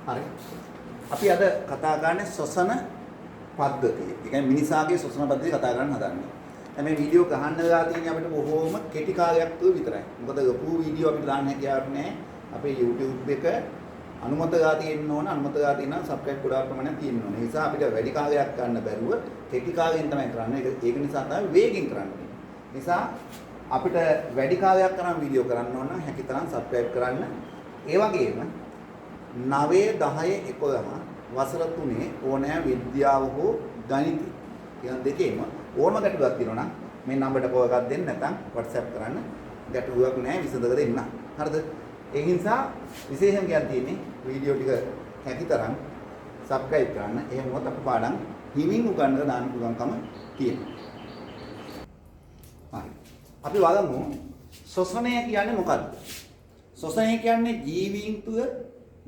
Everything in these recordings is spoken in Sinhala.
හරි. අපි අද කතා කරන්නේ ශ්වසන පද්ධතිය. ඒ කියන්නේ මිනිසාගේ ශ්වසන පද්ධතිය කතා කරන්න හදන්නේ. දැන් මේ වීඩියෝ ගහන්න වෙලා තියෙන්නේ අපිට බොහෝම කෙටි කාලයක් තුල විතරයි. මොකද full වීඩියෝ අපිට දාන්න හැකියාවක් නැහැ. අපේ YouTube එක අනුමත ගා තියෙන්න ඕන. අනුමත ගා තියෙනවා subscribe ගොඩාක් ප්‍රමාණයක් තියෙන්න ඕන. ඒ නිසා අපිට වැඩි කාලයක් ගන්න බැරුව කෙටි කාලයෙන් තමයි කරන්නේ. ඒක නිසා තමයි වේගෙන් කරන්නේ. නිසා අපිට වැඩි කාලයක් කරන් වීඩියෝ කරන්න ඕන නම් හැකිතරම් subscribe කරන්න. ඒ වගේම 9 10 11 වසර 3 ඕනෑ විද්‍යාව හෝ ගණිතය කියන දෙකේම ඕනම ගැටලුවක් තියෙනවා නම් මේ නම්බරට කෝල් එකක් දෙන්න නැත්නම් WhatsApp කරන්න. ගැටලුවක් නැහැ විසඳක දෙන්න. හරිද? ඒ නිසා විශේෂයෙන් කියන්න තියෙන්නේ වීඩියෝ ටික හැකිතරම් subscribe කරන්න. එහෙම වුණොත් අපේ පාඩම් හිමින් උගන්වලා දාන්න පුළුවන්කම තියෙනවා. හරි. අපි බලමු ශ්වසනය කියන්නේ මොකක්ද? ශ්වසනය කියන්නේ ජීවීන් තුළ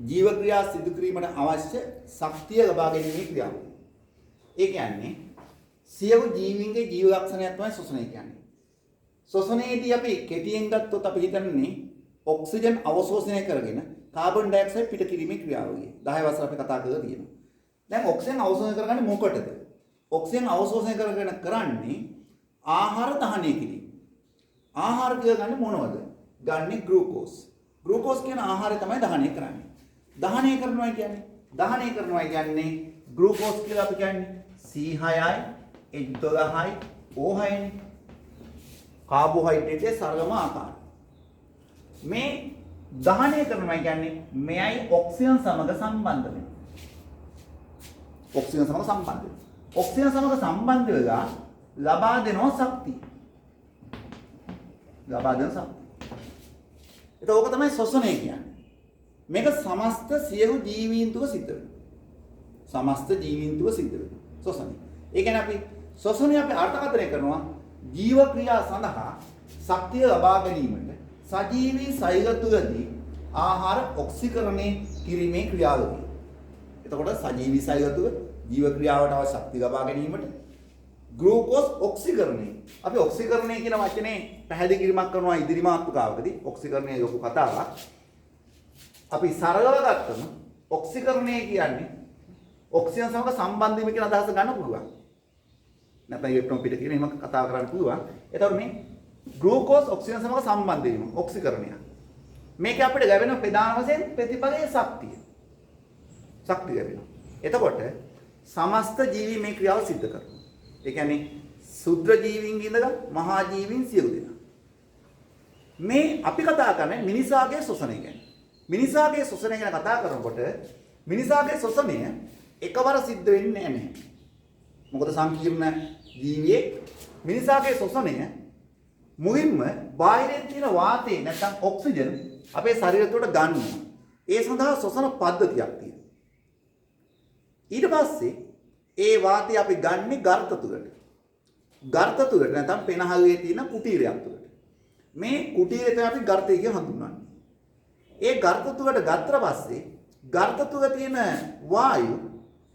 ජීව ක්‍රියා සිදු කිරීමට අවශ්‍ය ශක්තිය ලබා ගැනීමේ ක්‍රියාව. ඒ කියන්නේ සියලු ජීවීන්ගේ ජීව ලක්ෂණයක් තමයි ශ්වසනය කියන්නේ. ශ්වසනයේදී අපි කෙටියෙන් ගත්තොත් අපි හිතන්නේ ඔක්සිජන් අවශෝෂණය කරගෙන කාබන් ඩයොක්සයිඩ් පිට කිරීමේ ක්‍රියාවලිය. 10 වසර අපි කතා කරලා තියෙනවා. දැන් ඔක්සිජන් අවශෝෂණය කරගන්නේ මොකටද? ඔක්සිජන් අවශෝෂණය කරගෙන කරන්නේ ආහාර දහනය කිරීම. ආහාර කියලා ගන්නේ මොනවද? ගන්නේ ග්ලූකෝස්. ග්ලූකෝස් කියන ආහාරය තමයි දහනය කරන්නේ. දහනය කරනවා කියන්නේ ග්ලූකෝස් කියලා අපි කියන්නේ C6යි H12යි O6යි කාබෝහයිඩ්‍රේට්ගේ සරලම ආකාරය. මේ දහනය කරනවා කියන්නේ මෙයයි ඔක්සිජන් සමග සම්බන්ධ වෙනවා. ඔක්සිජන් සමග සම්බන්ධ වෙලා ලබා දෙනවා ශක්තිය. ඒක තමයි ශ්වසනය කියන්නේ. මේක සමස්ත සියලු ජීවීන් තුළ සිද්ධ වෙනවා. ශ්වසනය. ඒ කියන්නේ අපි ශ්වසනය අපි අර්ථකථනය කරනවා ජීව ක්‍රියා සඳහා ශක්තිය ලබා ගැනීමට සජීවී ශරීර තුළදී ආහාර ඔක්සිකරණය කිරීමේ ක්‍රියාවලිය. එතකොට සජීවී ශරීර තුළ ජීව ක්‍රියාවට අවශ්‍ය ශක්තිය ලබා ගැනීමට ග්ලූකෝස් ඔක්සිකරණය. අපි ඔක්සිකරණය කියන වචනේ පැහැදිලි කිරීමක් කරනවා ඉදිරි මාතෘකාවකදී. ඔක්සිකරණය ලොකු කතාවක්. අපි සරලව ගත්තම ඔක්සිකරණය කියන්නේ ඔක්සිජන් සමග සම්බන්ධ වීම කියන අදහස ගන්න පුළුවන්. නැත්නම් ඉලෙක්ට්‍රෝන පිට කියන එහෙම කතා කරන්න පුළුවන්. එතකොට මේ ග්ලූකෝස් ඔක්සිජන් සමග සම්බන්ධ වීම ඔක්සිකරණය. මේක අපිට ලැබෙන ප්‍රධාන වශයෙන් ප්‍රතිඵලයේ ශක්තිය ලැබෙනවා. එතකොට සමස්ත ජීවී මේ ක්‍රියාව සිද්ධ කරනවා. ඒ කියන්නේ සුද්ධ ජීවීන් ඉඳලා මහා ජීවීන් සියලු දෙනා. මේ අපි කතා කරන්නේ මිනිසාගේ ශ්වසනය ගැන. මිනිසාගේ ශ්වසනය ගැන කතා කරනකොට මිනිසාගේ ශ්වසනය එකවර සිද්ධ වෙන්නේ නැහැ. මොකද සංකීර්ණ ජීවියේ මිනිසාගේ ශ්වසනය මුලින්ම බාහිරින් තියෙන වාතය නැත්නම් ඔක්සිජන් අපේ ශරීරය තුළ ගන්නවා. ඒ සඳහා ශ්වසන පද්ධතියක් තියෙනවා. ඊට පස්සේ ඒ වාතය අපි ගන්නේ ගර්ත තුළට. නැත්නම් පෙනහලේ තියෙන කුටීරයක් තුළට. මේ කුටීරය තමයි අපි ගර්තය කියලා හඳුන්වන්නේ. ඒ ගර්ත තුළට ගත්තට පස්සේ ගර්ත තුළ තියෙන වායු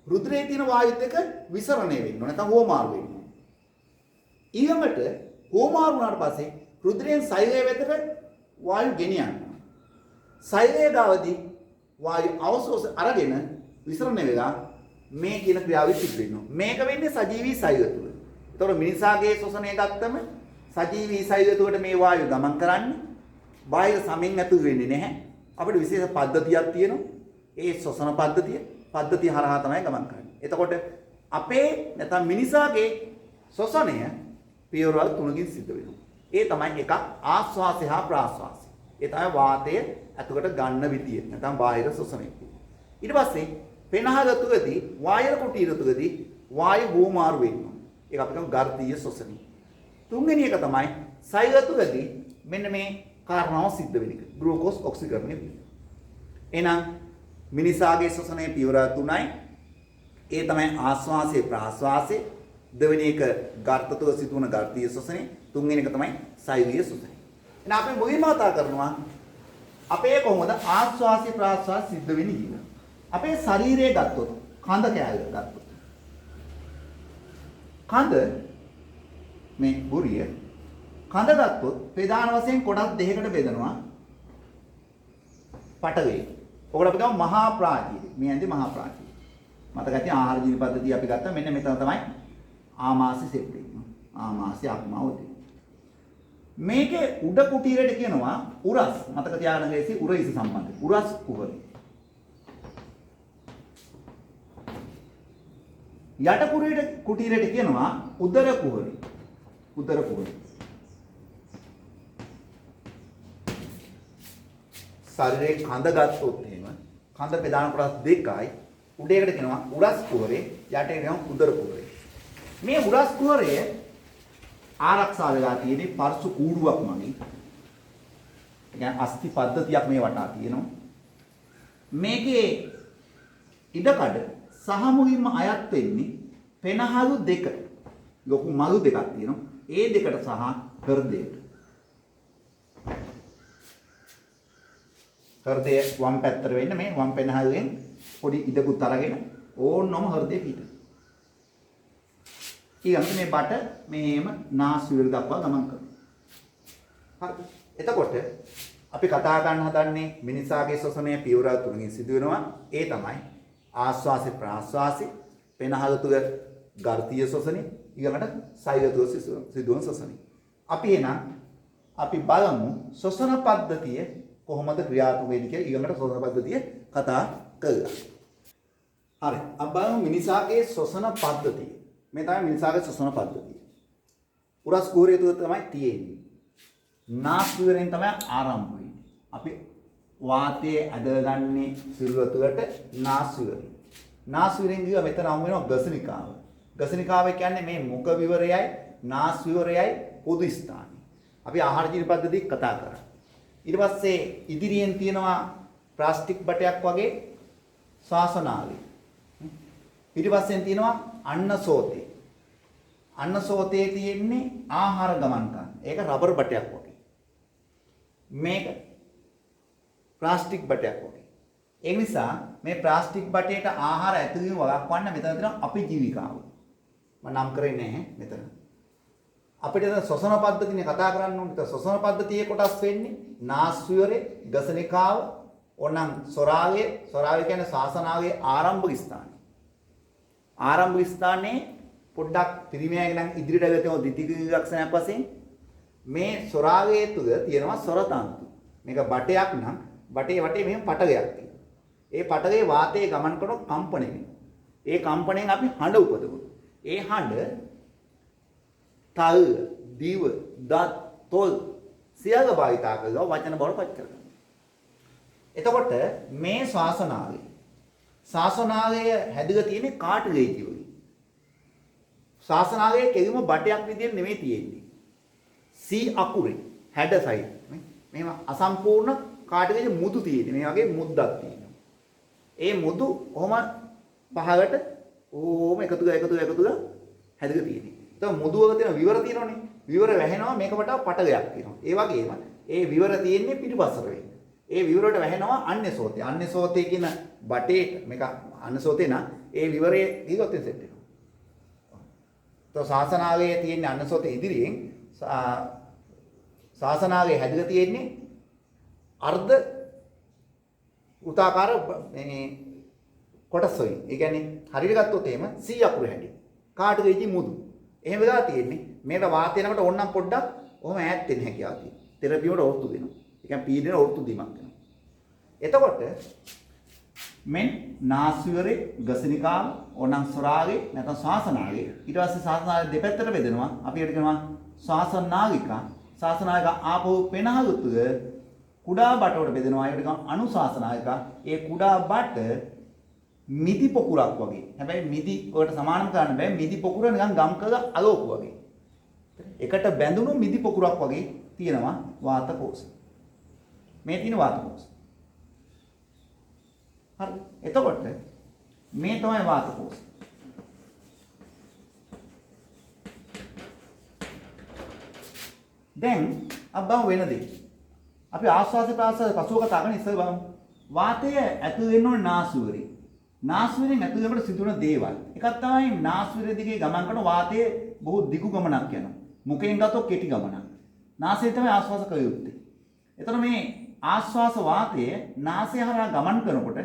රුධිරයේ තියෙන වායුත් එක්ක විසරණය වෙන්න ඕන නැත්නම් හෝමාරු වෙන්න ඕන. ඊළඟට හෝමාරු වුණාට පස්සේ රුධිරයෙන් ශරීරය වෙතට වායු ගෙනියනවා. ශරීරයේ ගාවදී වායු අවශෝෂ අරගෙන විසරණය වෙලා මේ කියන ක්‍රියාවෙ සිද්ධ වෙනවා. මේක වෙන්නේ සජීවී ශරීරය තුළ. ඒතකොට මිනිසාගේ ශ්වසනය ගත්තම සජීවී ශරීරය තුළට මේ වායු ගමන් කරන්නේ බාහිර සමෙන් ඇතුල් වෙන්නේ නැහැ. අපිට විශේෂ පද්ධතියක් තියෙනවා. ඒ ශ්වසන පද්ධතිය හරහා තමයි ගමන් කරන්නේ. එතකොට අපේ නැත්නම් මිනිසාගේ ශ්වසනය පියවරවල් 3කින් සිද්ධ වෙනවා. ඒ තමයි එකක් ආශ්වාසය හා ප්‍රාශ්වාසය. ඒ තමයි වාතය ඇතුළට ගන්න විදිය. නැත්නම් බාහිර ශ්වසනය. ඊට පස්සේ පෙනහල තුලදී වායු කුටීර තුලදී වායු භූමාරු වෙනවා. ඒක අපි කියමු ගර්ථීය ශ්වසනය. තුන්වෙනි එක තමයි ශරීර තුලදී මෙන්න මේ කාරණාව සිද්ධ වෙන එක. ග්ලූකෝස් ඔක්සිකරණය වීම. එහෙනම් මිනිසාගේ ශ්වසනයේ පියවර 3යි. ඒ තමයි ආශ්වාසය ප්‍රාශ්වාසය. දෙවෙනි එක ගර්ත තුල සිදුවන ගර්ථීය ශ්වසනය. තුන්වෙනි එක තමයි ශරීරීය ශ්වසනය. එහෙනම් අපි මුලින්ම කතා කරනවා අපේ කොහොමද ආශ්වාසය ප්‍රාශ්වාසය සිද්ධ වෙන්නේ කියලා. අපේ ශරීරයේ ගත්තොත් කඳ කෑල්ල ගත්තොත් කඳ මේ බුරිය කඳ ගත්තොත් ප්‍රධාන වශයෙන් කොටස් දෙකකට බෙදනවා. පඨවි ඔකට අපි ගමු මහා ප්‍රාචීරය. මේ ඇඳේ මහා ප්‍රාචීරය. මතක ඇති ආහාර ජීවන පද්ධතිය අපි ගත්තා. මෙන්න මෙතන තමයි ආමාශය සෙට් වෙන්නේ. ආමාශය අක්මාවදී. මේකේ උඩ කුටීරයට කියනවා උරස්. මතක තියාගන්න ගේසි උරයිස සම්බන්ධයි. උරස් කුහරය. යට කුටීරයට කියනවා උදර කුහරය. උදර කුහරය. ශරීරයේ කඳ ගත්තොත් එහෙම කඳ ප්‍රධාන කොටස් දෙකයි. උඩේකට කියනවා උරස් කුහරය, යටේ කියනවා උදර කුහරය. මේ උරස් කුහරය ආරක්ෂා වෙලා තියෙන්නේ පර්සු කූඩුවක් මගින්. ඒ කියන්නේ අස්ථි පද්ධතියක් මේ වටා තියෙනවා. මේකේ ඉඩකඩ සහ මුලින්ම අයත් වෙන්නේ පෙනහළු දෙක. ලොකු මළු දෙකක් තියෙනවා. ඒ දෙකට සහ හෘදයට. හෘදය වම් පැත්තට වෙන්න මේ වම් පෙනහළුවෙන් පොඩි ඉඩකුත් අරගෙන ඕනම හෘදය පිට. ඊළඟට මේ බට මේම නාස්විර දක්වා ගමන් කරනවා. හරිද? එතකොට අපි කතා කරන්න හදන්නේ මිනිසාගේ ශ්වසනය පියවර තුනකින් සිදු වෙනවා. ඒ තමයි ආශ්වාසය ප්‍රාශ්වාසය, පෙනහළ තුල ගර්ථීය ශ්වසනය, ඊළඟට සෛල තුල සිදුවන ශ්වසනය. අපි බලමු ශ්වසන පද්ධතිය කොහොමද ක්‍රියාත්මක වෙන්නේ කියලා ඊළඟට ශ්වසන පද්ධතිය කතා කරලා. හරි. අපි බලමු මිනිසාගේ ශ්වසන පද්ධතිය. මේ තමයි මිනිසාගේ ශ්වසන පද්ධතිය. උරස් කුහරය තුල තමයි තියෙන්නේ. නාස්විරෙන් තමයි ආරම්භ වෙන්නේ. අපි වාතයේ ඇදගන්නේ සිරුර තුළට නාස්විරෙන්. නාස්විරෙන් ගියා මෙතන හමු වෙනවා ගසනිකාව. ගසනිකාව කියන්නේ මේ මුඛ විවරයයි නාස් විවරයයි පොදු ස්ථානයි. අපි ආහාර ජීවන පද්ධතිය කතා කරා. ඊට පස්සේ ඉදිරියෙන් තියෙනවා ප්ලාස්ටික් බටයක් වගේ ශ්වාසනාලය. ඊට පස්සෙන් තියෙනවා අන්නසෝතේ. අන්නසෝතේ තියෙන්නේ ආහාර ගමන් කරන. ඒක රබර් බටයක් වගේ. මේක ප්ලාස්ටික් බටයක් වගේ. ඒ නිසා මේ ප්ලාස්ටික් බටේට ආහාර ඇතුළු වීම වළක්වන්න මෙතන තියෙනවා අපජීවිකාව. මම නම් කරේ නැහැ මෙතන. අපිට ශ්වසන පද්ධතියනේ කතා කරන්න ඕනේ. ශ්වසන පද්ධතියේ කොටස් වෙන්නේ නාස් විවරේ, ගසනිකාව, ඕනම් සොරාවේ කියන්නේ ශාසනාවේ ආරම්භක ස්ථානය. ආරම්භක ස්ථානයේ පොඩ්ඩක් පිරිමෑගෙන නම් ඉදිරියට ගියොත් ද්විතීයික ලක්ෂණයක් වශයෙන් මේ සොරාවේ තුල තියෙනවා සොරතන්තු. මේක බටයක් නම් බටේ වටේ මෙහෙම පටලයක් තියෙනවා. ඒ පටලේ වාතයේ ගමන් කරන කම්පණය වෙනවා. ඒ කම්පණයෙන් අපි හඬ උපදවනවා. ඒ හඬ තල්, දිව, දත්, තොල් සියල්ල භාවිතා කරලා වචන බවට පත් කරගන්නවා. එතකොට මේ ශාසනාලය හැදලා තියෙන්නේ කාටලේජ් වලින්. ශාසනාලයේ කෙලිම බටයක් විදිහට නෙමෙයි තියෙන්නේ. C අකුරේ හැඩ සයිඩ්. මේව අසම්පූර්ණ කාටලේජ් මුදු තියෙන්නේ. මේ වගේ මුද්දක් තියෙනවා. ඒ මුදු කොහොම පහකට ඕම එකතු කරලා හැදලා තියෙන්නේ. එතකොට මුදු වල තියෙන විවර තියෙනවනේ. විවර වැහෙනවා මේක වටා පටලයක් තියෙනවා. ඒ වගේම ඒ විවර තියෙන්නේ පිටිපස්සට වෙන්නේ. ඒ විවරයට වැහෙනවා අන්‍යසෝතේ. අන්‍යසෝතේ කියන බටේ මේක අන්‍යසෝතේ නා ඒ විවරයේ ඊගොත් සෙට් වෙනවා. તો ශාසනාලයේ තියෙන අන්‍යසෝතේ ඉදිරියෙන් ශාසනාලයේ හැදලා තියෙන්නේ අර්ධ උතාකාර මේ කොටස් වලින්. ඒ කියන්නේ හරියට ගත්තොත් එහෙම C අකුර හැටි. කාටලේජ් මුදු. එහෙම වෙලා තියෙන්නේ. මේකට වාතය යනකොට ඕනනම් පොඩ්ඩක් ඔහොම ඈත් වෙන්න හැකියාව තියෙනවා. තෙරපියට ඔර්තු දෙනවා. ඒ කියන්නේ පීඩන ඔර්තු දීමක් වෙනවා. එතකොට මෙන් නාස්විවරේ, ගසනිකාව, ඕනනම් සොරාගේ නැත්නම් ශාසනාගේ. ඊට පස්සේ ශාසනාගේ දෙපැත්තට බෙදෙනවා. අපි ඒකට කියනවා ශාසනාගිකා. ශාසනාගිකා ආපහු පෙනහළු තුල කුඩා බටවලට බෙදෙනවා. ඒකට කියනවා අනුශාසනාගිකා. ඒ කුඩා බට මිදි පොකුරක් වගේ. හැබැයි මිදි වලට සමානම කරන්න බෑ. මිදි පොකුර නිකන් ගම් කරලා අලෝක වගේ. එකට බැඳුණු මිදි පොකුරක් වගේ තියෙනවා වාතකෝෂ. මේ තියෙන වාතකෝෂ. හරි. එතකොට මේ තමයි වාතකෝෂ. දැන් අබ්බා වෙන දෙයක්. අපි ආස්වාද ප්‍රාසාද පසුව කතා කරන ඉස්සෙල් බලමු. වාතය ඇතුල් වෙන්න ඕනේ නාස්විවරේ. නාස්විවරෙන් ඇතුල් වෙනකොට සිදුවන දේවල්. එකක් තමයි නාස්විවරේ දිගේ ගමන් කරන වාතයේ බොහෝ දිගු ගමනක් යනවා. මුඛයෙන් ගත්තොත් කෙටි ගමනක්. නාසයෙන් තමයි ආස්වාද කළ යුත්තේ. එතකොට මේ ආශ්වාස වාතය නාසය හරහා ගමන් කරනකොට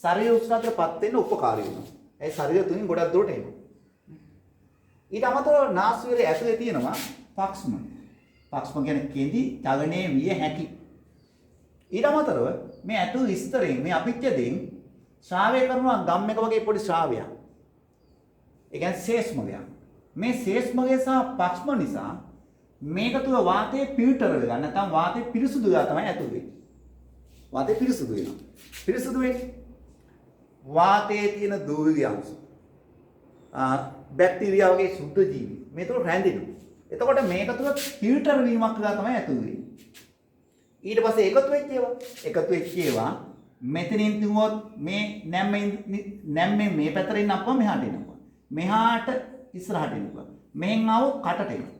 ශරීර උෂ්ණත්වයටපත් වෙන්න උපකාරී වෙනවා. ඒ ශරීර තුලින් ගොඩක් දුරට එනවා. ඊට අමතරව නාස්වැලේ ඇතුලේ තියෙනවා පක්ෂම. පක්ෂම කියන්නේ කෙඳි චලනයේ විය හැකි. ඊට අමතරව මේ ඇතුළු ස්තරයෙන් මේ අපිච්චදෙන් ශ්‍රාවය කරනවා ගම් එක වගේ පොඩි ශ්‍රාවයක්. ඒ කියන්නේ ශේෂ්මගයක්. මේ ශේෂ්මගය සහ පක්ෂම නිසා මේක තුල වාතය ෆිල්ටර් වෙලා නැත්නම් වාතය පිරිසුදු වෙලා තමයි ඇතුළු වෙන්නේ. වාතය පිරිසුදු වෙනවා. පිරිසුදු වෙන්නේ වාතයේ තියෙන දූවිලි අංශ. බැක්ටීරියා වගේ සුද්ධ ජීවි මේ තුල රැඳෙනවා. එතකොට මේක තුල ෆිල්ටර් වීමක් කරලා තමයි ඇතුළු වෙන්නේ. ඊට පස්සේ එකතු වෙච්ච ඒවා මෙතනින් තියුවොත් මේ නැම්මෙන් මේ පැත්තට එන්න අපුවා මෙහාට එනවා. මෙහාට ඉස්සරහට එනවා. මෙහෙන් ආව කටට එනවා.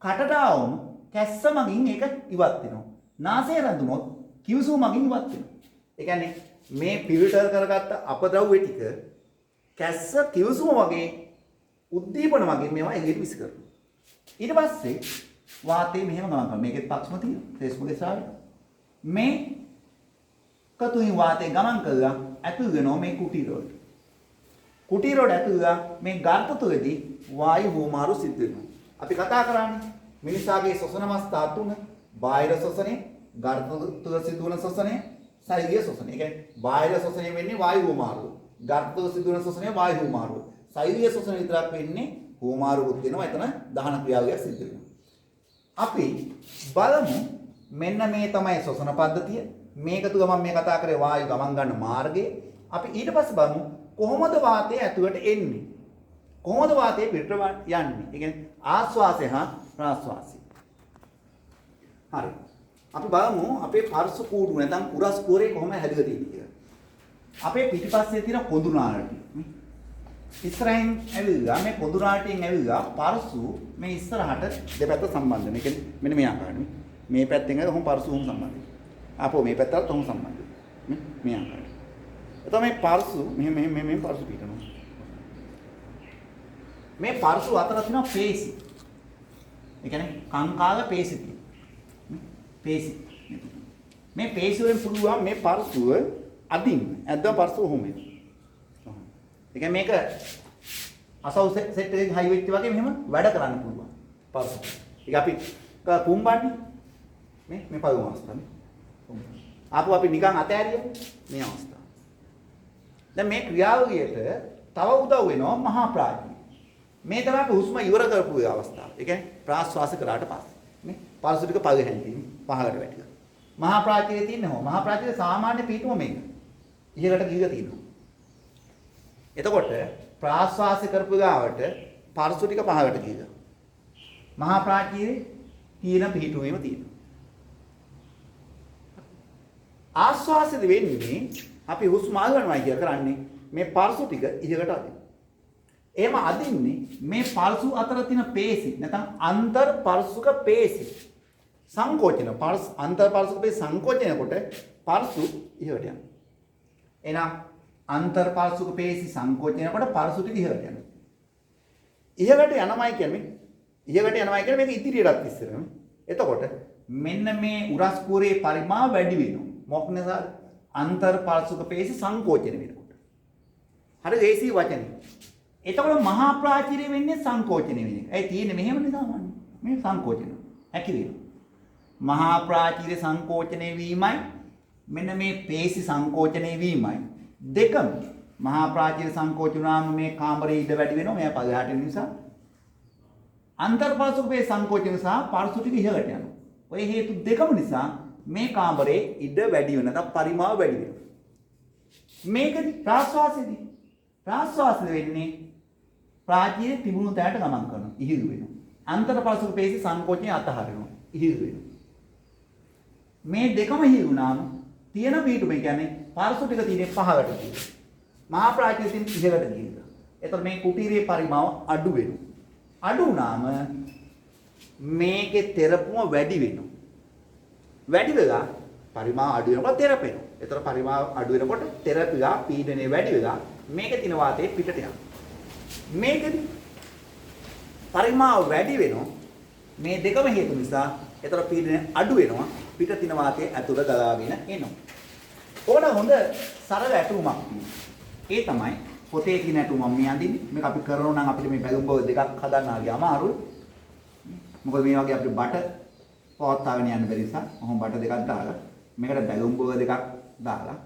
කටට ආවම කැස්ස මගින් ඒක ඉවත් වෙනවා. නාසය රැඳුනොත් කිව්සුව මගින් ඉවත් වෙනවා. ඒ කියන්නේ මේ ෆිල්ටර් කරගත්ත අපද්‍රව්‍ය ටික කැස්ස කිව්සුව වගේ උද්දීපන වගේ මේවා එළියට විසි කරනවා. ඊට පස්සේ වාතය මෙහෙම ගමන් කරනවා. මේකෙත් පක්ෂම තියෙනවා. ශේෂ්මගේ ශ්‍රාවය. මේ කතුයි වාතය ගමන් කරලා ඇතුල් වෙනවා මේ කුටීර වලට. කුටීර වලට ඇතුල්ලා මේ ගර්භ තුලදී වායු හුවමාරු සිද්ධ වෙනවා. අපි කතා කරන්නේ මිනිසාගේ ශ්වසන අවස්ථා තුන බාහිර ශ්වසනය, ගර්භ තුල සිදුවන ශ්වසනය, ශරීරීය ශ්වසනය. ඒ කියන්නේ බාහිර ශ්වසනය වෙන්නේ වායු හුවමාරුව. ගර්භ තුල සිදුවන ශ්වසනය වායු හුවමාරුව. ශරීරීය ශ්වසනය විතරක් වෙන්නේ හුවමාරුවකුත් වෙනවා. එතන දහන ක්‍රියාවලියක් සිද්ධ වෙනවා. අපි බලමු මෙන්න මේ තමයි ශ්වසන පද්ධතිය. මේක තුල මම මේ කතා කරේ වායු ගමන් ගන්න මාර්ගය. අපි ඊට පස්සේ බලමු කොහොමද වාතය ඇතුළට එන්නේ? කොහොමද වාතය පිටට යන්නේ? ඒ කියන්නේ ආශ්වාසය හා ප්‍රාශ්වාසය. හරි. අපි බලමු අපේ පර්ශ කූඩු නැත්නම් උරස් කුරේ කොහොම හැදලා තියෙන්නේ කියලා. අපේ පිටිපස්සේ තියෙන කොඳු නාලටි. ඉස්සරහින් ඇවිල්ලා මේ කොඳු නාලටියෙන් ඇවිල්ලා පර්ශු මේ ඉස්සරහට දෙපැත්ත සම්බන්ධ වෙනවා. ඒ කියන්නේ මෙන්න මේ ආකාරයෙන්. මේ පැත්තෙන් ඇවිල්ලා කොහොම පර්ශු උන් සම්බන්ධයි. ආපෝ මේ පැත්තට කොහොම සම්බන්ධයි. මේ ආකාරයට. එතකොට මේ පර්ශු මෙහෙම පර්ශු පිටනවා. මේ පර්ශු අතර තියෙනවා පේශි. ඒ කියන්නේ කංකාල පේශි තියෙනවා. පේශි. මේ පේශි වලින් පුළුවන් මේ පර්ශුව අදින්න. ඇද්දම පර්ශුව ඔහොම එනවා. ඒ කියන්නේ මේක අසව් සෙට් එකකින් හයි වෙච්ච වගේ මෙහෙම වැඩ කරන්න පුළුවන්. පර්ශු. ඒක අපි පුම්බන්නේ මේ පළමු අවස්ථාවේ. ආපහු අපි නිකන් අතෑරියා මේ අවස්ථාව. දැන් මේ ක්‍රියාවලියට තව උදව් වෙනවා මහා ප්‍රාඥය. මේ තමයි අපි හුස්ම ඉවර කරපු අවස්ථාව. ඒ කියන්නේ ප්‍රාශ්වාස කරාට පස්සේ මේ පර්ශු ටික පල්ලෙහෙන් තියෙන්නේ පහකට වැටිලා. මහා ප්‍රාඥයේ තියෙන්නේ හො. මහා ප්‍රාඥයේ සාමාන්‍ය පීඨුම මේක. ඉහළට ගිහලා තියෙනවා. එතකොට ප්‍රාශ්වාස කරපු ගාවට පර්ශු ටික පහකට ගිහලා. මහා ප්‍රාඥයේ තියෙන පීඨුමේම තියෙනවා. ආශ්වාසෙද වෙන්නේ අපි හුස්ම අල්ලනවා කියලා කරන්නේ මේ පර්ශු ටික ඉහළට අදින්න. එහෙම අදින්නේ මේ පර්ශු අතර තියෙන පේශි නැත්නම් අන්තර් පර්ශුක පේශි සංකෝචන අන්තර් පර්ශුක පේශි සංකෝචනය කොට පර්ශු ඉහළට යනවා. එහෙනම් අන්තර් පර්ශුක පේශි සංකෝචනය කොට පර්ශු ටික ඉහළට යනවා. ඉහළට යනවායි කියන්නේ මේක ඉදිරියටත් ඉස්සරහම. එතකොට මෙන්න මේ උරස් කුරේ පරිමාව වැඩි වෙනවා. මොකක් නිසාද? අන්තර් පර්ශුක පේශි සංකෝචන වෙනකොට. හරි දේශී වචනේ. එතකොට මහා ප්‍රාචීරය වෙන්නේ සංකෝචන වෙන එක. ඒ තියෙන්නේ මෙහෙමනේ සාමාන්‍ය. මේ සංකෝචන. හැකිලින. මහා ප්‍රාචීරය සංකෝචනය වීමයි මෙන්න මේ පේශි සංකෝචනය වීමයි දෙකම මහා ප්‍රාචීරය සංකෝචනාම මේ කාමරේ ඉඩ වැඩි වෙනවා. මෙයා පළහට එන නිසා. අන්තර් පර්ශුක පේශි සංකෝචන සහ පර්ශු ටික ඉහළට යනවා. ඔය හේතු දෙකම නිසා මේ කාමරේ ඉඩ වැඩි වෙන නැත්නම් පරිමාව වැඩි වෙනවා. මේකදී ප්‍රාශ්වාසයේදී ප්‍රාශ්වාසය වෙන්නේ ප්‍රාචීරය තිබුණු තැනට ගමන් කරනවා. ඉහිළු වෙනවා. අන්තර් පර්ශුක පේශි සංකෝචනය අතහරිනවා. ඉහිළු වෙනවා. මේ දෙකම ඉහිළු වුණාම තියෙන පීඨුම කියන්නේ පර්ශු ටික තියෙන්නේ පහකට කියලා. මහා ප්‍රාචීරය තියෙන්නේ ඉහළට ගිහිල්ලා. එතකොට මේ කුටීරයේ පරිමාව අඩු වෙනවා. අඩු වුණාම මේකේ තෙරපුම වැඩි වෙනවා. වැඩි වෙලා පරිමාව අඩු වෙනකොට තෙරපෙනවා. ඒතර පරිමාව අඩු වෙනකොට තෙරපිලා පීඩනය වැඩි වෙලා මේකේ තියෙන වාතය පිටට යනවා. මේකදී පරිමාව වැඩි වෙනවා. මේ දෙකම හේතු නිසා ඒතර පීඩනය අඩු වෙනවා. පිට තින වාතය ඇතුළට ගලාගෙන එනවා. ඕන හොඳ සරල ඇටුමක් තියෙනවා. ඒ තමයි පොතේ තියෙන ඇටුම මම අඳින්නේ. මේක අපි කරනවා නම් අපිට මේ බැලුම් බෝල දෙකක් හදන්න ආගේ අමාරුයි. මොකද මේ වගේ අපිට බට පවත්වාගෙන යන්න බැරි නිසා ඔහොම බට දෙකක් දාලා මේකට බැලුම් බෝල දෙකක් දාලා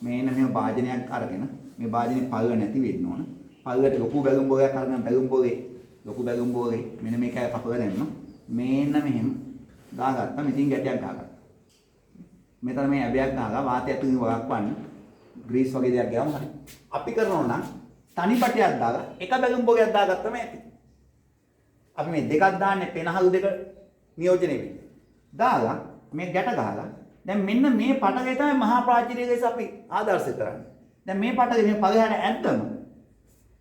මේන මෙහෙම වාදනයක් අරගෙන මේ වාදනේ පල්ල නැති වෙන්න ඕන. පල්ලට ලොකු බැලුම් බෝලයක් අරගෙන බැලුම් බෝලේ ලොකු බැලුම් බෝලේ මෙන්න මේක කපලා දැම්ම. මේන්න මෙහෙම දාගත්තා. මෙතින් ගැටයක් ගහගත්තා. මෙතන මේ ඇබයක් දාලා වාතය ඇතුළේ වලක්වන්න ග්‍රීස් වගේ දෙයක් ගියාම හරි. අපි කරනවා නම් තනි පටයක් දාලා එක බැලුම් බෝලයක් දාගත්තම ඇති. අපි මේ දෙකක් දාන්නේ පෙනහළු දෙක නියෝජනය වෙන්නේ. දාලා මේ ගැට ගහලා දැන් මෙන්න මේ පටලේ තමයි මහා ප්‍රාචීරයේ අපි ආදර්ශ කරන්නේ. දැන් මේ පටලේ මේ පළහැට ඇත්තම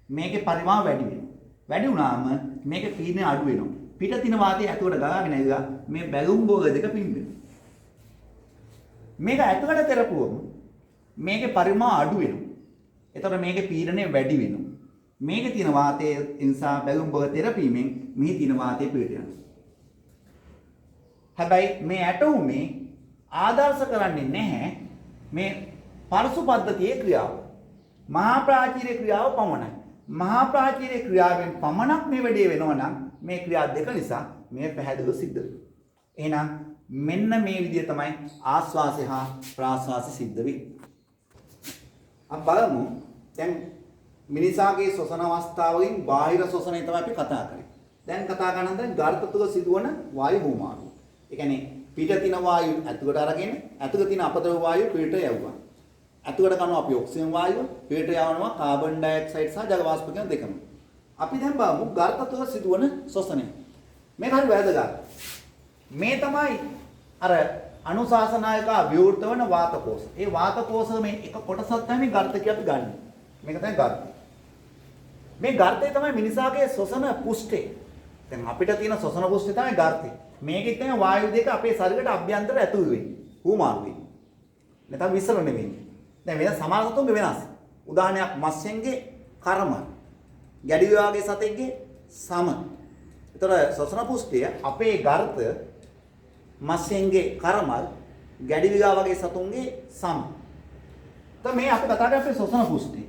මේකේ පරිමාව වැඩි වෙනවා. වැඩි වුණාම මේකේ පීඩනය අඩු වෙනවා. පිට තින වාතය ඇතුළට ගලාගෙන ඇවිල්ලා මේ බැලුම් බෝල දෙක පිම්බෙනවා. මේක ඇතුළට කරපුවම මේකේ පරිමාව අඩු වෙනවා. එතකොට මේකේ පීඩනය වැඩි වෙනවා. මේකේ තියෙන වාතය නිසා බැලුම් බෝල තෙරපීමෙන් මෙහි තියෙන වාතය පිට යනවා. හැබැයි මේ ඇටුමේ ආදර්ශ කරන්නේ නැහැ මේ පරසු පද්ධතියේ ක්‍රියාව. මහා ප්‍රාචීරයේ ක්‍රියාව පමණයි. මහා ප්‍රාචීරයේ ක්‍රියාවෙන් පමණක් මේ වැඩේ වෙනවා නම් මේ ක්‍රියා දෙක නිසා මේ පැහැදිලිව සිද්ධ වෙනවා. එහෙනම් මෙන්න මේ විදිය තමයි ආස්වාසය හා ප්‍රාස්වාසය සිද්ධ වෙන්නේ. අපි බලමු දැන් මිනිසාගේ ශ්වසන අවස්ථාවලින් බාහිර ශ්වසනය තමයි අපි කතා කරන්නේ. දැන් කතා කරන දැන් ගර්ථ තුල සිදුවන වායු හුවමාරුව. ඒ කියන්නේ පිට තින වායු ඇතුළට අරගෙන ඇතුළත තියෙන අපද්‍රව වායු පිටට යවුවා. ඇතුළට කරනවා අපි ඔක්සිජන් වායුව, පිටට යවනවා කාබන් ඩයොක්සයිඩ් සහ ජල වාෂ්ප කියන දෙකම. අපි දැන් බලමු ගර්ථ තුල සිදුවන ශ්වසනය. මේක හරි වැදගත්. මේ තමයි අර අනුශාසනායක විවෘත වන වාතකෝෂ. ඒ වාතකෝෂ මේ එක කොටසක් තමයි ගර්ථ කිය අපි ගන්න. මේක තමයි ගර්ථ. මේ ගර්ථය තමයි මිනිසාගේ ශ්වසන පුෂ්ඨය. දැන් අපිට තියෙන ශ්වසන පුෂ්ඨය තමයි ගර්ථය. මේකෙත් තමයි වායු දෙක අපේ ශරීරයට අභ්‍යන්තර ඇතුල් වෙන්නේ. හුමාරු වෙන්නේ. නැත්නම් විසරණ වෙන්නේ. දැන් වෙන සමහර සතුන්ගේ වෙනස්. උදාහරණයක් මත්ස්‍යන්ගේ කර්ම. ගැඩි විභාගයේ සතෙක්ගේ සම. ඒතර ශ්වසන පුෂ්ඨය අපේ ගර්ථ මත්ස්‍යන්ගේ කර්මල් ගැඩි විභාග වගේ සතුන්ගේ සම. તો මේ අපි කතා කරන්නේ ශ්වසන පුෂ්ඨය.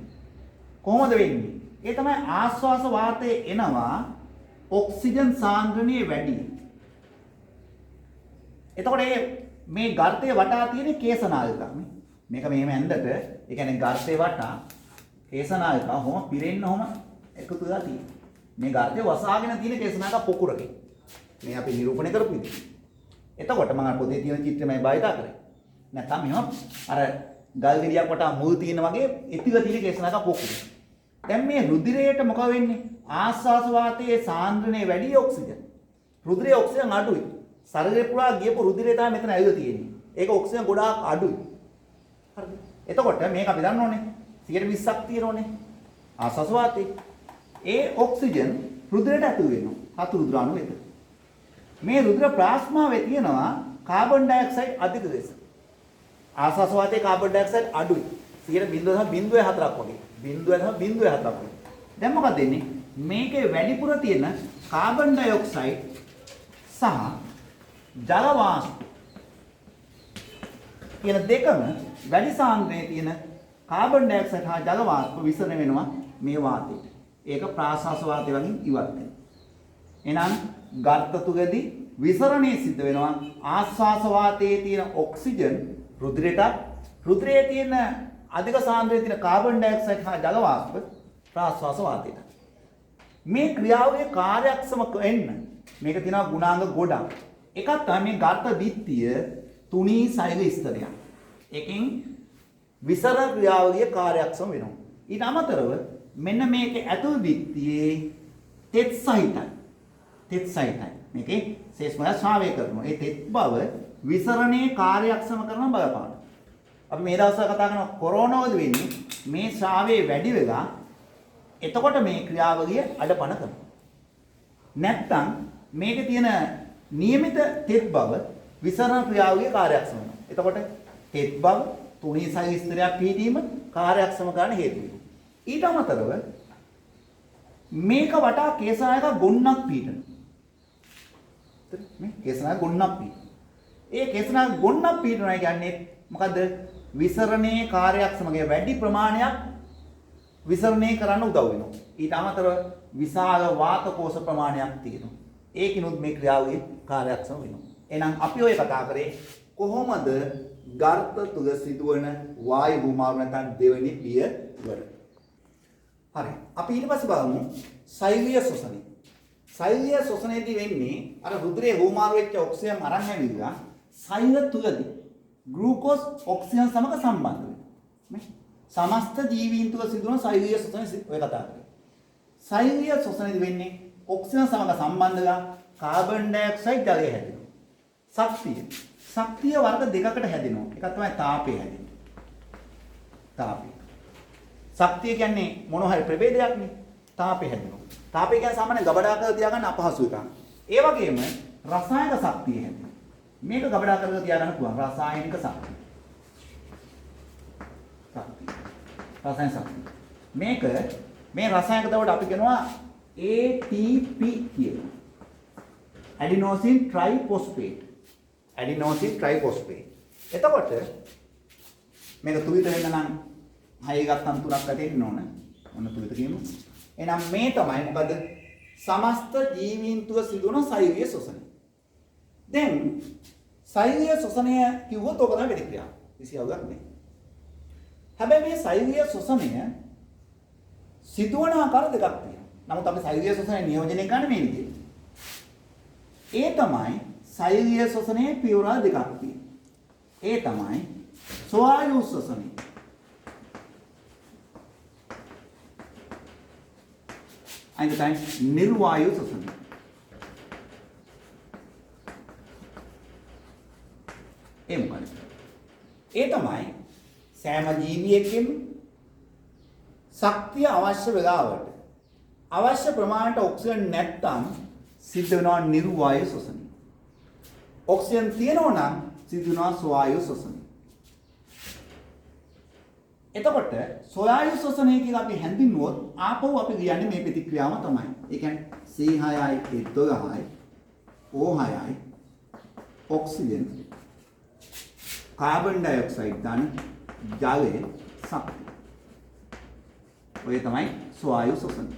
කොහොමද වෙන්නේ? ඒ තමයි ආශ්වාස වාතයේ එනවා ඔක්සිජන් සාන්ද්‍රණය වැඩි. එතකොට මේ ගර්ථයේ වටා තියෙන කේශනාලිකා මේක මෙහෙම ඇඳට ඒ කියන්නේ ගර්ථයේ වටා කේශනාලිකා හොම පිරෙන්න හොම එකතු වෙලා තියෙනවා. මේ ගර්ථයේ වසාගෙන තියෙන කේශනාලිකා පොකුරකින්. මේ අපි නිරූපණය කරපු විදිහ. එතකොට මම පොතේ තියෙන චිත්‍රයමයි භාවිතා කරේ. නැත්නම් මෙහෙම අර ගල් ගෙඩියක් වටා මුල් තියෙන වගේ ඉතිලා තියෙන කේශනාලිකා පොකුර. දැන් මේ රුධිරයට මොකද වෙන්නේ? ආස්වාස වාතයේ සාන්ද්‍රණය වැඩි ඔක්සිජන්. රුධිරයේ ඔක්සිජන් අඩුයි. ශරීරේ පුරා ගියපු රුධිරය තමයි මෙතන ඇවිල්ලා තියෙන්නේ. ඒක ඔක්සිජන් ගොඩාක් අඩුයි. හරිද? එතකොට මේක අපි දන්න ඕනේ 120ක් තියෙනෝනේ. ආස්වාස වාතයේ. ඒ ඔක්සිජන් රුධිරයට ඇතුල් වෙනවා. හතු රුධිර අණු එක. මේ රුධිර ප්ලාස්මාවේ තියෙනවා කාබන් ඩයොක්සයිඩ් අධික ලෙස. ආස්වාස වාතයේ කාබන් ඩයොක්සයිඩ් අඩුයි. 0.04ක් වගේ. 0.04ක් වගේ. දැන් මොකද වෙන්නේ? මේකේ වැඩිපුර තියෙන කාබන් ඩයොක්සයිඩ් සහ ජල වාෂ්ප කියන දෙකම වැඩි සාන්ද්‍රණයේ තියෙන කාබන් ඩයොක්සයිඩ් හා ජල වාෂ්ප විසරණ වෙනවා මේ වාතයට. ඒක ප්‍රාශ්වාස වාතය වලින් ඉවත් වෙනවා. එහෙනම් ගර්ථ තුලදී විසරණය සිද්ධ වෙනවා ආශ්වාස වාතයේ තියෙන ඔක්සිජන් රුධිරයේ තියෙන අධික සාන්ද්‍රයේ තියෙන කාබන් ඩයොක්සයිඩ් හා ජල වාෂ්ප ප්‍රාශ්වාස වාතයට. මේ ක්‍රියාවේ කාර්යක්ෂම වෙන්න මේක තියෙනවා ගුණාංග ගොඩක්. එකක් තමයි මේ ගර්ථ බිත්තිය තුනී සෛල ස්තරයක්. එකකින් විසරණ ක්‍රියාවලිය කාර්යක්ෂම වෙනවා. ඊට අමතරව මෙන්න මේකේ ඇතුල් බිත්තියේ තෙත් සහිතයි. මේකේ ශේෂ්මය ශ්‍රාවය කරනවා. ඒ තෙත් බව විසරණේ කාර්යක්ෂම කරන බලපාන. අපි මේ දවස්වල කතා කරන කොරෝනාවද වෙන්නේ මේ ශ්‍රාවයේ වැඩි වෙලා එතකොට මේ ක්‍රියාවලිය අඩපණ කරනවා. නැත්තම් මේකේ තියෙන નિયમિત තෙත් බව විසරණ ක්‍රියාවලිය කාර්යක්ෂම වෙනවා. එතකොට තෙත් බව තුනී සෛල ස්තරයක් පිටීම කාර්යක්ෂම කරන්න හේතු වෙනවා. ඊට අමතරව මේක වටා කේශනායක ගොන්නක් පීඩන. මේ කේශනායක ගොන්නක් පීඩන. ඒ කෙසනා ගොන්නක් පිටුනා කියන්නේ මොකද්ද? විසරණයේ කාර්යක්ෂමකයේ වැඩි ප්‍රමාණයක් විසරණය කරන්න උදව් වෙනවා. ඊට අමතරව විශාල වාත කෝෂ ප්‍රමාණයක් තියෙනවා. ඒකිනුත් මේ ක්‍රියාවේ කාර්යක්ෂම වෙනවා. එහෙනම් අපි ඔය කතා කරේ කොහොමද ගර්ත තුල සිදුවන වායු භූමාව නැත්නම් දෙවෙනි පියවර. හරි. අපි ඊට පස්සේ බලමු සෛලීය ශ්වසනය. සෛලීය ශ්වසනයේදී වෙන්නේ අර රුධිරයේ භූමාව වෙච්ච ඔක්සිජන් අරන් ඇවිල්ලා සෛල තුලදී ග්ලූකෝස් ඔක්සිජන් සමග සම්බන්ධ වෙනවා. මේ සමස්ත ජීවීන් තුල සිදුවන සෛලීය ශ්වසනය ඔය කතා කරේ. සෛලීය ශ්වසනයේදී වෙන්නේ ඔක්සිජන් සමග සම්බන්ධලා කාබන් ඩයොක්සයිඩ් ජලය හැදෙනවා. ශක්තිය වර්ග දෙකකට හැදෙනවා. එකක් තමයි තාපය හැදෙන්නේ. තාපය. ශක්තිය කියන්නේ මොන හරි ප්‍රභේදයක්නේ. තාපය හැදෙනවා. තාපය කියන්නේ සාමාන්‍ය ගබඩා කරලා තියාගන්න අපහසු එකක්. ඒ වගේම රසායනික ශක්තිය හැදෙනවා. මේක ගබඩා කරලා තියාගන්න පුළුවන් රසායනික ශක්තිය. රසායනික ශක්තිය. මේ රසායනික දවට අපි කියනවා ATP කියලා. ඇඩිනෝසින් ට්‍රයිෆොස්ෆේට්. ඇඩිනෝසින් ට්‍රයිෆොස්ෆේට්. එතකොට මේක තුලිත වෙන්න නම් 6 ගත්තම් 3ක් ඇටෙන්න ඕන. මොන තුලිත කියමු. එහෙනම් මේ තමයි මොකද? සමස්ත ජීවීන් තුල සිදුවන සෛලීය ශ්වසනය. දැන් සෛලීය ශ්වසනය කිව්වොත් ඔක තමයි වෙන්නේ ක්‍රියාව. විසියවුවක් නේ. හැබැයි මේ සෛලීය ශ්වසනය සිදුවන ආකාර දෙකක් තියෙනවා. නමුත් අපි සෛලීය ශ්වසනය නියෝජනය කරන්නේ මේ විදිහට. ඒ තමයි සෛලීය ශ්වසනයේ පියවර දෙකක් තියෙනවා. ඒ තමයි ස්වායු ශ්වසනය. අනිත් තමයි නිර්වායු ශ්වසනය. ඒ මොකද? ඒ තමයි සෑම ජීවියෙකම ශක්තිය අවශ්‍ය වෙලාවට අවශ්‍ය ප්‍රමාණයට ඔක්සිජන් නැත්නම් සිද්ධ වෙනවා නිර්වායු ශ්වසනය. ඔක්සිජන් තියෙනවා නම් සිද්ධ වෙනවා ස්වායු ශ්වසනය. එතකොට ස්වායු ශ්වසනය කියලා අපි හැඳින්වුවොත් ආපහු අපි කියන්නේ මේ ප්‍රතික්‍රියාව තමයි. ඒ කියන්නේ C6යි A12යි O6යි ඔක්සිජන් කාබන් ඩයොක්සයිඩ් දාන ජලයේ ශක්තිය. ඔය තමයි ස්වායු ශ්වසනය.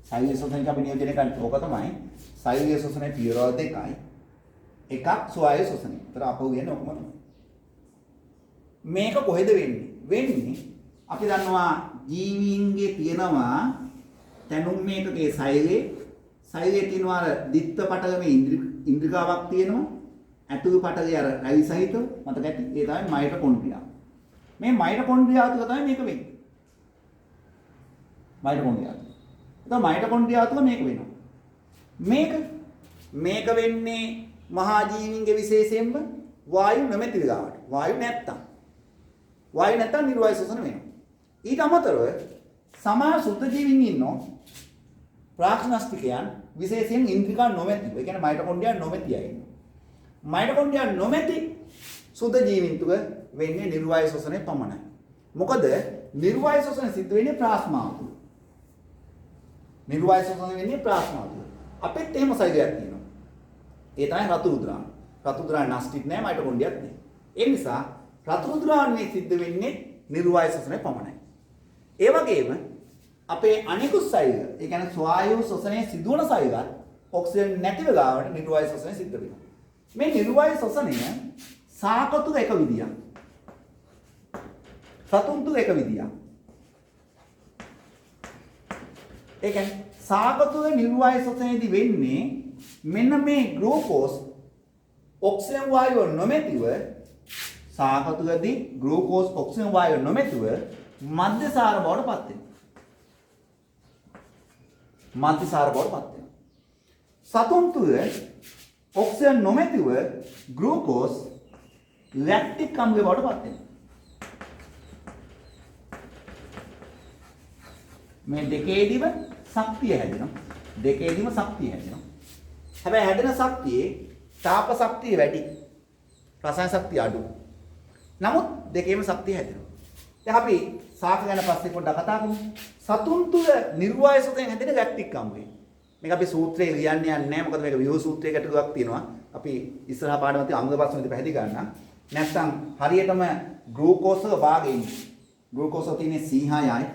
සෛලීය ශ්වසනය අපි නියෝජනය කරන්නේ ඕක තමයි. සෛලීය ශ්වසනයේ පියවර දෙකයි. එකක් ස්වායු ශ්වසනය. ඒතර අපෝ කියන්නේ ඔකම තමයි. මේක කොහෙද වෙන්නේ? වෙන්නේ අපි දන්නවා ජීවීන්ගේ තියෙනවා තැනුම් මේකකේ සෛලයේ තියෙනවා අර දිත්ත පටලමේ ඉන්ද්‍රිකාවක් තියෙනවා. ඇතුළු පටලේ අර රැලි සහිතව මතක ඇති. ඒ තමයි මයිටොකොන්ඩ්‍රියා. මේ මයිටොකොන්ඩ්‍රියා තුළ තමයි මේක වෙන්නේ. මයිටොකොන්ඩ්‍රියා. එතකොට මයිටොකොන්ඩ්‍රියා තුළ මේක වෙනවා. මේක වෙන්නේ මහා ජීවීන්ගේ විශේෂයෙන්ම වායු නැමැති විලාවට. වායු නැත්තම් නිර්වායු ශ්වසන වෙනවා. ඊට අමතරව සමහර සුද්ධ ජීවීන් ඉන්නවා ප්‍රාක්ෂණස්තිකයන් විශේෂයෙන් ඉන්ද්‍රිකා නොමැතිව. ඒ කියන්නේ මයිටොකොන්ඩ්‍රියා නොමැති අය ඉන්නවා. මයිටොකොන්ඩ්‍රියා නොමැති සුද්ධ ජීවීන් තුල වෙන්නේ නිර්වායු ශ්වසනය පමණයි. මොකද නිර්වායු ශ්වසනය සිද්ධ වෙන්නේ ප්ලාස්මාව තුල. නිර්වායු ශ්වසනය වෙන්නේ ප්ලාස්මාව තුල. අපිත් එහෙම සෛලයක් තියෙනවා. ඒ තමයි රතු රුධිරාණු. රතු රුධිරාණු නාස්ටික් නෑ මයිටොකොන්ඩ්‍රියාත් නෑ. ඒ නිසා රතු රුධිරාණුවේ සිද්ධ වෙන්නේ නිර්වායු ශ්වසනය පමණයි. ඒ වගේම අපේ අනිකුත් සෛල, ඒ කියන්නේ ස්වායු ශ්වසනයේ සිදුවන සෛලත් ඔක්සිජන් නැති වෙලාවට නිර්වායු ශ්වසනය සිද්ධ වෙනවා. මේ නිර්වායු ශ්වසනය සාකතු එක විදියක්. සතුන්තු එක විදියක්. ඒ කියන්නේ සාකතු නිර්වායු ශ්වසනයේදී වෙන්නේ මෙන්න මේ ග්ලූකෝස් ඔක්සිජන් වායුව නොමැතිව සාකතුවේදී ග්ලූකෝස් ඔක්සිජන් වායුව නොමැතිව මධ්‍යසාර බවට පත් වෙනවා. මධ්‍යසාර බවට පත් වෙනවා. සතුන් තුළ ඔක්සිජන් නොමැතිව ග්ලූකෝස් ලැක්ටික් අම්ලය බවට පත් වෙනවා. මේ දෙකේදීම ශක්තිය හැදෙනවා. හැබැයි හැදෙන ශක්තියේ තාප ශක්තිය වැඩි. රසායන ශක්තිය අඩු. නමුත් දෙකේම ශක්තිය හැදෙනවා. දැන් අපි සාක ගැන පස්සේ පොඩ්ඩක් කතා කරමු. සතුන් තුළ නිර්වායු ශ්වසනයෙන් හැදෙන ලැක්ටික් අම්ලය. මේක අපි සූත්‍රයේ ලියන්න යන්නේ නැහැ. මොකද මේක ව්‍යුහ සූත්‍රයේ ගැටලුවක් තියෙනවා. අපි ඉස්සරහා පාඩම තියෙන අංග ප්‍රශ්න විදිහට පැහැදිලි කරන්න. නැත්නම් හරියටම ග්ලූකෝස් වල භාගය ඉන්නේ. ග්ලූකෝස් වල තියෙන්නේ C6යි,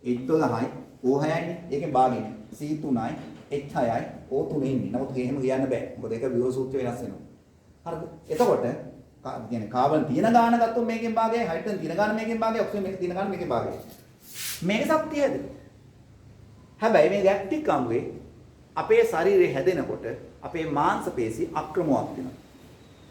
H12යි, O6යි. ඒකේ භාගය C3යි, H6යි, O3යි ඉන්නේ. නමුත් එහෙම කියන්න බෑ. මොකද ඒක විභව සූත්‍රය වෙනස් වෙනවා. හරිද? එතකොට කියන්නේ කාබන් තියෙන ගාන ගත්තොත් මේකෙන් භාගයයි, හයිඩ්‍රජන් තියෙන ගාන මේකෙන් භාගයයි, ඔක්සිජන් මේක තියෙන ගාන මේකෙන් භාගයයි. මේක ශක්තියද? හැබැයි මේ ලැක්ටික් අම්ලයේ අපේ ශරීරය හැදෙනකොට අපේ මාංශ පේශි අක්‍රමවත් වෙනවා.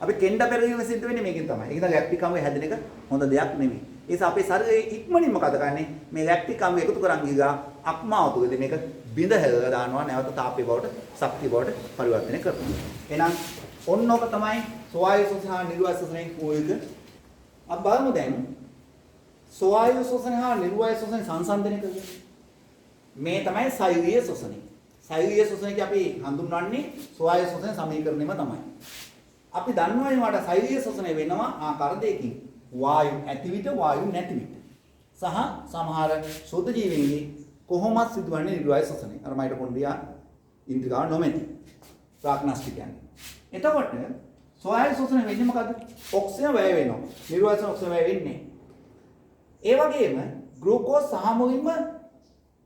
අපි කෙන්ඩ පෙරදීම සිද්ධ වෙන්නේ මේකෙන් තමයි. ඒක නිසා ලැක්ටික් අම්ලය හැදෙන එක හොඳ දෙයක් නෙමෙයි. ඒ නිසා අපේ ශරීරයේ ඉක්මනින් මොකද කරන්නේ? මේ ලැක්ටික් අම්ලය එකතු කරන් ගියා අක්මාව තුලදී මේක බිඳ හැදලා දානවා නැවත තාප්පේ බවට ශක්තිය බවට පරිවර්තනය කරනවා. එහෙනම් ඔන්නෝක තමයි සෝවායු ශෝෂණය හා නිර්වායු ශෝෂණයෙන් කෝයක. අපි බලමු දැන් සෝවායු ශෝෂණය හා නිර්වායු ශෝෂණය සංසන්දනය කරගන්න. මේ තමයි සයුරීය ශෝෂණය. සයුරීය ශෝෂණය අපි හඳුන්වන්නේ සෝවායු ශෝෂණ සමීකරණයම තමයි. අපි දන්නවා මේවට සයුරීය ශෝෂණය වෙනවා ආකාර දෙකකින්. වායු ඇති විට වායු නැති විට. සහ සමහර ශුද්ධ ජීවීන්ගේ කොහොමද සිදුවන්නේ නිර්වායු ශෝෂණය. අර මයිටොකොන්ඩ්‍රියා ඉන්ද්‍රියාව නොමැති. ප්‍රාග්නාස්ටික් කියන්නේ. එතකොට සෝවායු ශෝෂණය වෙන්නේ මොකද්ද? ඔක්සිජන් වැය වෙනවා. නිර්වායු ඔක්සිජන් වැය වෙන්නේ. ඒ වගේම ග්ලූකෝස් සහ මුලින්ම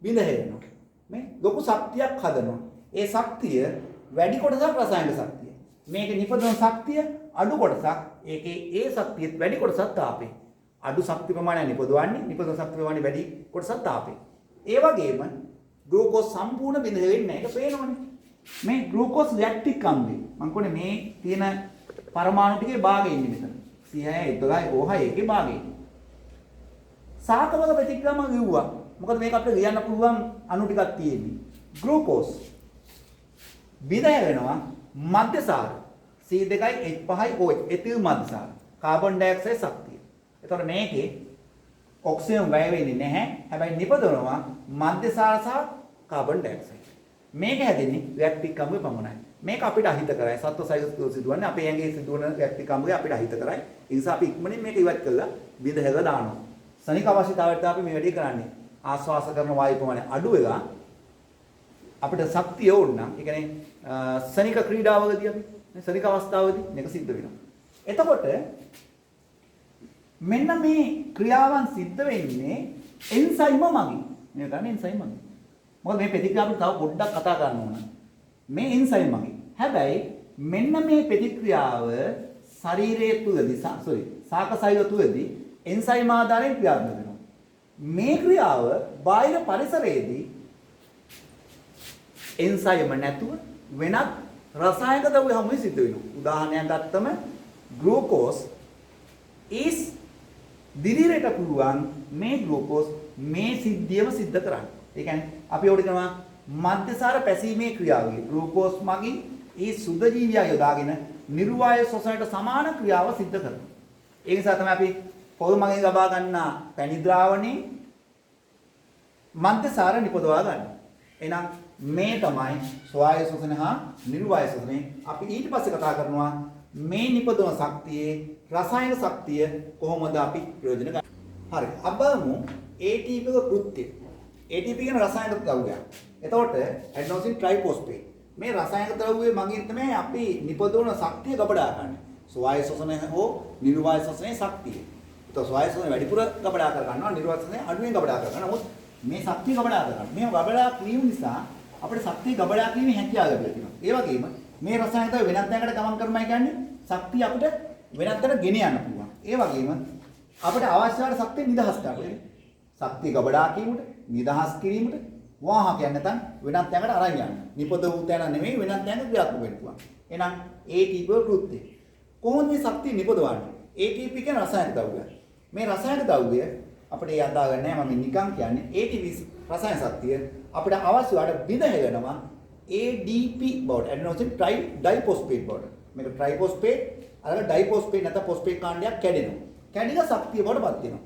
බිඳ හැදෙනවා. මේ ලොකු ශක්තියක් හදනවා. ඒ ශක්තිය වැඩි කොටසක් රසායනික ශක්තිය. මේක නිපදවන ශක්තිය අඩු කොටසක්. ඒකේ ඒ ශක්තියත් වැඩි කොටසක් තාපේ. අඩු ශක්ති ප්‍රමාණය නිපදවන්නේ, නිපදවන ශක්ති ප්‍රමාණය වැඩි කොටසක් තාපේ. ඒ වගේම ග්ලූකෝස් සම්පූර්ණ බිඳ වෙන්නේ නැහැ. ඒක පේනවනේ. මේ ග්ලූකෝස් ලැක්ටික් අම්ලය. මම කියන්නේ මේ තියෙන පරමාණු ටිකේ භාගය ඉන්නේ මෙතන. C6 12 O6 එකේ භාගය. සාකවල ප්‍රතික්‍රම ලිව්වා. මොකද මේක අපිට ලියන්න පුළුවන් අණු ටිකක් තියෙන්නේ. ග්ලූකෝස් බිඳ වෙනවා මධ්‍යසාර C2යි H5යි OH එතිල් මධ්‍යසාර. කාබන් ඩයොක්සයිඩ් ශක්තිය. එතකොට මේකේ ඔක්සිජන් වැය වෙන්නේ නැහැ. හැබැයි නිපදවනවා මධ්‍යසාර සහ කාබන් ඩයොක්සයිඩ්. මේක හැදෙන්නේ ලැක්ටික් අම්ලය පමණයි. මේක අපිට අහිත කරයි. සත්ව සයුස්කෝ සිදුවන්නේ අපේ ඇඟේ සිදුවන ලැක්ටික් අම්ලය අපිට අහිත කරයි. ඒ නිසා අපි ඉක්මනින් මේක ඉවත් කරලා බිඳ හැදලා දානවා. සනික අවශ්‍යතාවයට අපි මේ වැඩේ කරන්නේ. ආශ්වාස කරන වායු ප්‍රමාණය අඩු වෙලා අපිට ශක්තිය ඕන නම් ඒ කියන්නේ සනික ක්‍රීඩාවකදී අපි මේ සනික අවස්ථාවකදී මේක සිද්ධ වෙනවා. එතකොට මෙන්න මේ ක්‍රියාවන් සිද්ධ වෙන්නේ එන්සයිම මගින්. මේ ගන්න එන්සයිම මගින්. මොකද මේ ප්‍රතික්‍රියාව අපිට තව පොඩ්ඩක් කතා කරන්න ඕන. මේ එන්සයිම් මගින්. හැබැයි මෙන්න මේ ප්‍රතික්‍රියාව ශරීරයේ තුලදී සාකසයුව තුලදී එන්සයිම් ආධාරයෙන් ක්‍රියාත්මක වෙනවා. මේ ක්‍රියාව බාහිර පරිසරයේදී එන්සයිම් නැතුව වෙනත් රසායනික ද්‍රව්‍ය හැමෝම සිද්ධ වෙනවා. උදාහරණයක් ගත්තම ග්ලූකෝස් is දිරිරට පුළුවන් මේ ග්ලූකෝස් මේ සිද්ධියම සිද්ධ කරන්න. ඒ කියන්නේ අපි උඩ කරනවා මධ්‍යසාර පැසීමේ ක්‍රියාවලිය. ග්ලූකෝස් මගින් ඒ සුද්ධ ජීවියා යොදාගෙන නිර්වායු ශෝෂණයට සමාන ක්‍රියාව සිද්ධ කරනවා. ඒ නිසා තමයි අපි පොල් මගින් ලබා ගන්නා පැණි ද්‍රාවණේ මධ්‍යසාර නිපදවා ගන්න. එහෙනම් මේ තමයි ස්වායු ශෝෂණය හා නිර්වායු ශෝෂණය. අපි ඊට පස්සේ කතා කරනවා මේ නිපදවන ශක්තියේ රසායනික ශක්තිය කොහොමද අපි ප්‍රයෝජන ගන්න. හරි. අපි බලමු ATP එක කෘත්‍යය. ATP කියන රසායනික ද්‍රව්‍යයක්. එතකොට ඇඩෙනෝසින් ට්‍රයිෆොස්ෆේට්. මේ රසායනික ද්‍රව්‍ය මගින් තමයි අපි නිපදවන ශක්තිය ගබඩා ගන්න. ස්වායු ශෝෂණය හෝ නිර්වායු ශෝෂණයේ ශක්තිය. ඒතකොට ස්වායු ශෝෂණය වැඩිපුර ගබඩා කර ගන්නවා, නිර්වායු ශෝෂණය අඩුවෙන් ගබඩා කර ගන්නවා. නමුත් මේ ශක්තිය ගබඩා කර ගන්න. මේ ගබඩා කිරීම නිසා අපිට ශක්තිය ගබඩා කිරීමේ හැකියාව ලැබෙනවා. ඒ වගේම මේ රසායනික ද්‍රව්‍ය වෙනත් තැනකට ගමන් කරනවා කියන්නේ ශක්තිය අපිට වෙනත් තැනකට ගෙන යන්න පුළුවන්. ඒ වගේම අපිට අවශ්‍ය වෙන ශක්තිය නිදහස් කරගන්න. ශක්තිය ගබඩා කිරීමට, නිදහස් කිරීමට වාහකයන් නැත්නම් වෙනත් තැනකට අරන් යන්න. නිපද වූ තැන නෙමෙයි වෙනත් තැනකට ක්‍රියාත්මක වෙන්න පුළුවන්. එහෙනම් ATP කෘත්‍යය. කොහොමද මේ ශක්තිය නිපදවන්නේ? ATP කියන රසායනික ද්‍රව්‍යය. මේ රසායනික ද්‍රව්‍ය අපිට යදාගන්න නැහැ මම නිකන් කියන්නේ ATP රසායන ශක්තිය අපිට අවශ්‍ය වට බිඳ හැදෙනවා ADP බවට ඇඩෙනෝසින් ඩයිෆොස්ෆේට් බවට. මේක ට්‍රයිෆොස්ෆේට් අර ඩයිෆොස්ෆේට් නැත්නම් ෆොස්ෆේට් කාණ්ඩයක් කැඩෙනවා. කැඩිලා ශක්තිය බවටපත් වෙනවා.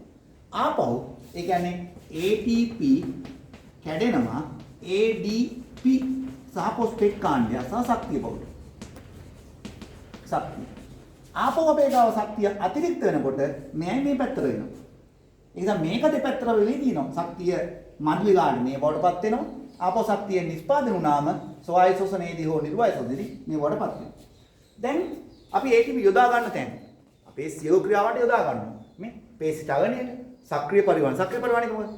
ආපහු ඒ කියන්නේ ATP කැඩෙනවා ADP සහ ෆොස්ෆේට් කාණ්ඩය සහ ශක්තිය බවට. ශක්තිය. ආපහු අපේ ගාව ශක්තිය අතිරික්ත වෙනකොට මෙයයි මේ පැත්තට වෙනවා. ඒ නිසා මේක දෙපැත්තට වෙලී තියෙනවා. ශක්තිය මඩුවේ ගන්න මේ බවටපත් වෙනවා. ආපහු ශක්තිය නිෂ්පාදනය වුණාම ස්වායු ශෝෂණයේදී හෝ නිර්වායු ශෝෂණයේදී මේ බවටපත් වෙනවා. දැන් අපි ATP යොදා ගන්න තැන. අපේ සියලු ක්‍රියාවට යොදා ගන්නවා. මේ පේශි චලනයේට සක්‍රීය පරිවහන. සක්‍රීය පරිවහන කොහොමද?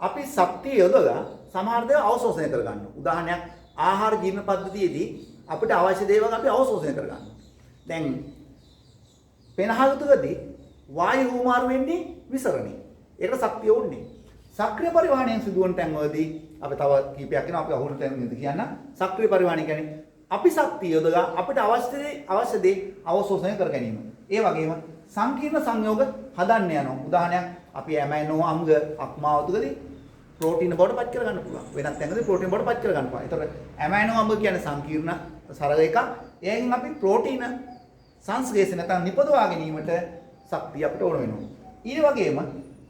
අපි ශක්තිය යොදලා සමහර දේවල් අවශෝෂණය කර ගන්නවා. උදාහරණයක් ආහාර ජීර්ණ පද්ධතියේදී අපිට අවශ්‍ය දේවල් අපි අවශෝෂණය කර ගන්නවා. දැන් පෙනහලුතුකදී වායු හුමාරු වෙන්නේ විසරණේ. ඒකට ශක්තිය ඕනේ. සක්‍රීය පරිවහණයෙන් සිදුවන තැන්වලදී අපි තව කීපයක් වෙනවා අපි අහුවෙන තැන් විදිහට කියන්න. සක්‍රීය පරිවහණය කියන්නේ අපි ශක්තිය යොදලා අපිට අවශ්‍ය දේ අවශෝෂණය කර ගැනීම. ඒ වගේම සංකීර්ණ සංයෝග හදන්න යනවා. උදාහරණයක් අපි ඇමයිනෝ අංග අක්මාවතුකදී ප්‍රෝටීන බවට පත් කර ගන්න පුළුවන්. වෙනත් තැනකදී ප්‍රෝටීන බවට පත් කර ගන්න පුළුවන්. ඒතකොට ඇමයිනෝ අංග කියන්නේ සංකීර්ණ සරල එකක්. එයින් අපි ප්‍රෝටීන සංශ්ලේෂණ නැත්නම් නිපදවා ගැනීමට ශක්තිය අපිට ඕන වෙනවා. ඊට වගේම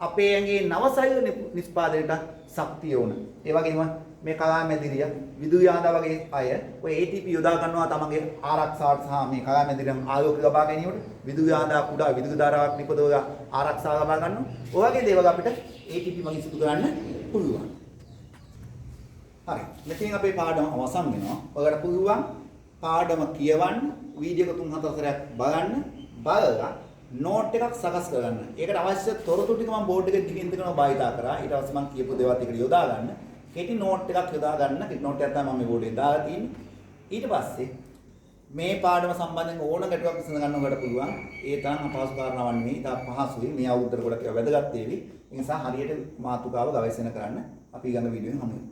අපේ ඇඟේ නවසෛල නිෂ්පාදනයට ශක්තිය ඕන. ඒ වගේම මේ කලාමැදිරිය විදුයාදා වගේ අය ඔය ATP යොදා ගන්නවා තමන්ගේ ආරක්ෂාවට සහ මේ කලාමැදිරියන් ආලෝක ලබා ගැනීමට විදුයාදා කුඩා විදුලි ධාරාවක් නිපදවලා ආරක්ෂා ලබා ගන්නවා. ඔය වගේ දේවල් අපිට ATP මගින් සිදු කරන්න පුළුවන්. හරි. මෙතෙන් අපේ පාඩම අවසන් වෙනවා. ඔයාලට පුළුවන් පාඩම කියවන්න වීඩියෝ එක 3-4 සැරයක් බලලා නෝට් එකක් සකස් කරගන්න. ඒකට අවශ්‍ය තොරතුරු ටික මම බෝඩ් එකේ දිගින් දිගටම භාවිතා කරා. ඊට පස්සේ මම කියපු දේවල් ටික යොදා ගන්න. කෙටි නෝට් එකක් යොදා ගන්න. කෙටි නෝට් එකක් තමයි මම මේ බෝඩ් එකේ දාලා තියෙන්නේ. ඊට පස්සේ මේ පාඩම සම්බන්ධයෙන් ඕන ගැටලුවක් විසඳ ගන්න ඔයාලට පුළුවන්. ඒ තරම් අපහසු කාරණාවක් නෙවෙයි. තා පහසුයි. මේ අවුරුද්දට ගොඩක් ඒවා වැදගත් වේවි. ඒ නිසා හරියට මාතෘකාව ගවේෂණය කරන්න අපි ඊළඟ වීඩියෝෙන් හමු වෙමු.